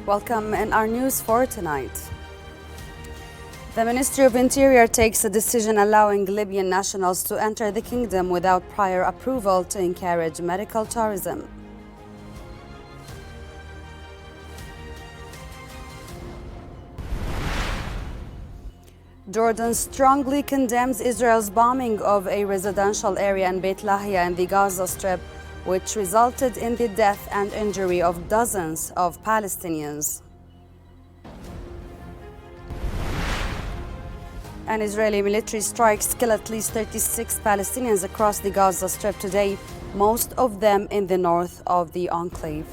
Welcome in our news for tonight. The Ministry of Interior takes a decision allowing Libyan nationals to enter the kingdom without prior approval to encourage medical tourism. Jordan strongly condemns Israel's bombing of a residential area in Beit Lahia in the Gaza Strip, which resulted in the death and injury of dozens of Palestinians. An Israeli military strikes kill at least 36 Palestinians across the Gaza Strip today, most of them in the north of the enclave.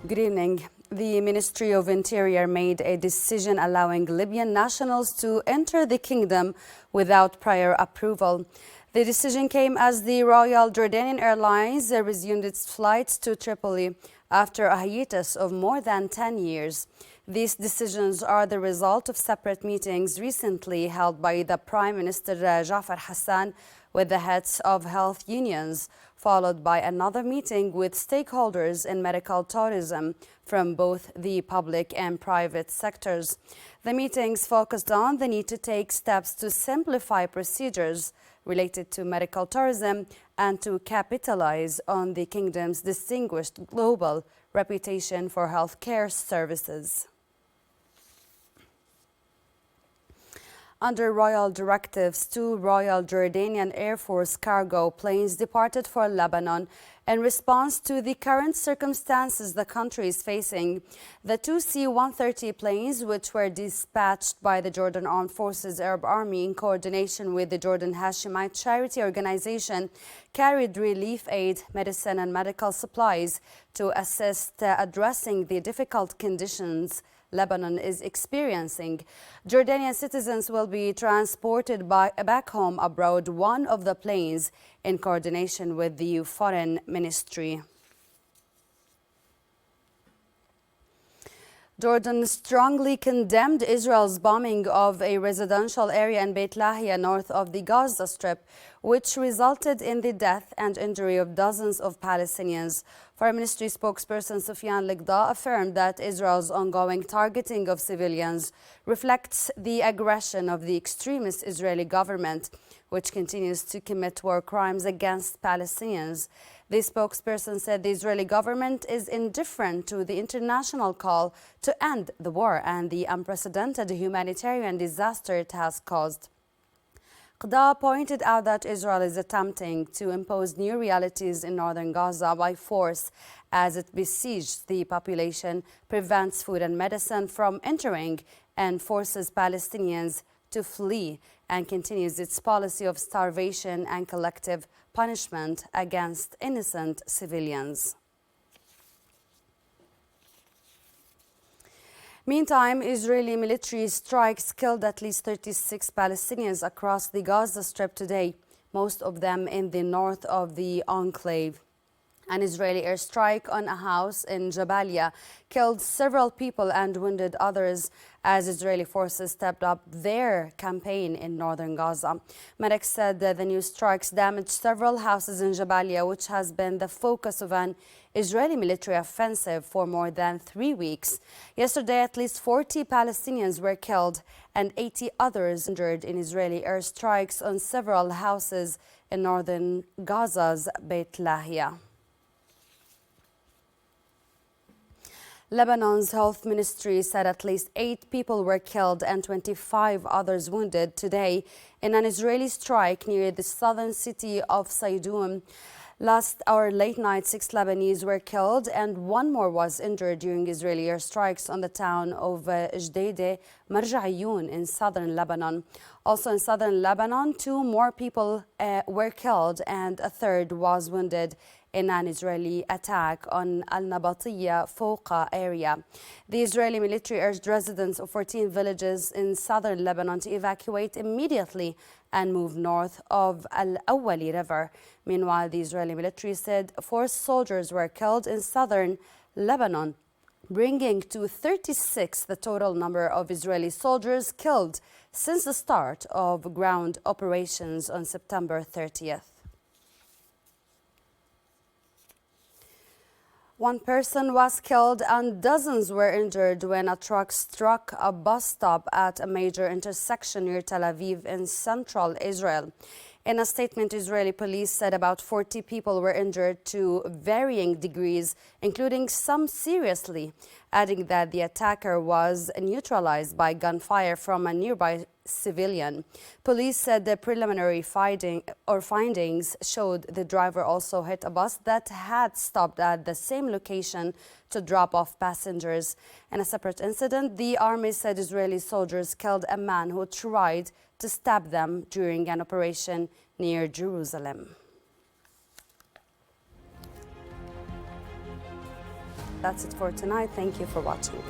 Good evening. The Ministry of Interior made a decision allowing Libyan nationals to enter the kingdom without prior approval. The decision came as the Royal Jordanian Airlines resumed its flights to Tripoli after a hiatus of more than 10 years. These decisions are the result of separate meetings recently held by the Prime Minister Jafar Hassan with the heads of health unions, followed by another meeting with stakeholders in medical tourism from both the public and private sectors. The meetings focused on the need to take steps to simplify procedures related to medical tourism and to capitalize on the kingdom's distinguished global reputation for healthcare services. Under royal directives, 2 Royal Jordanian Air Force cargo planes departed for Lebanon in response to the current circumstances the country is facing. The 2 C-130 planes, which were dispatched by the Jordan Armed Forces Arab Army in coordination with the Jordan Hashemite Charity Organization, carried relief aid, medicine and medical supplies to assist addressing the difficult conditions Lebanon is experiencing. Jordanian citizens will be transported back home aboard one of the planes in coordination with the Foreign Ministry. Jordan strongly condemned Israel's bombing of a residential area in Beit Lahia north of the Gaza Strip, which resulted in the death and injury of dozens of Palestinians. Foreign Ministry spokesperson Sufyan Ligda affirmed that Israel's ongoing targeting of civilians reflects the aggression of the extremist Israeli government, which continues to commit war crimes against Palestinians. The spokesperson said the Israeli government is indifferent to the international call to end the war and the unprecedented humanitarian disaster it has caused. Qada pointed out that Israel is attempting to impose new realities in northern Gaza by force as it besieges the population, prevents food and medicine from entering, and forces Palestinians to flee, and continues its policy of starvation and collective punishment against innocent civilians. Meantime, Israeli military strikes killed at least 36 Palestinians across the Gaza Strip today, most of them in the north of the enclave. An Israeli airstrike on a house in Jabalia killed several people and wounded others as Israeli forces stepped up their campaign in northern Gaza. Medics said that the new strikes damaged several houses in Jabalia, which has been the focus of an Israeli military offensive for more than 3 weeks. Yesterday, at least 40 Palestinians were killed and 80 others injured in Israeli airstrikes on several houses in northern Gaza's Beit Lahia. Lebanon's health ministry said at least 8 people were killed and 25 others wounded today in an Israeli strike near the southern city of Saydun. Last hour late night, 6 Lebanese were killed and 1 more was injured during Israeli airstrikes on the town of Jdeide Marja'iyun in southern Lebanon. Also in southern Lebanon, 2 more people were killed and a third was wounded in an Israeli attack on Al-Nabatiya Fouqa area. The Israeli military urged residents of 14 villages in southern Lebanon to evacuate immediately and move north of Al-Awali River. Meanwhile, the Israeli military said 4 soldiers were killed in southern Lebanon, bringing to 36 the total number of Israeli soldiers killed since the start of ground operations on September 30th. One person was killed and dozens were injured when a truck struck a bus stop at a major intersection near Tel Aviv in central Israel. In a statement, Israeli police said about 40 people were injured to varying degrees, including some seriously, adding that the attacker was neutralized by gunfire from a nearby civilian. Police said the preliminary findings showed the driver also hit a bus that had stopped at the same location to drop off passengers. In a separate incident, the army said Israeli soldiers killed a man who tried to stab them during an operation near Jerusalem. That's it for tonight. Thank you for watching.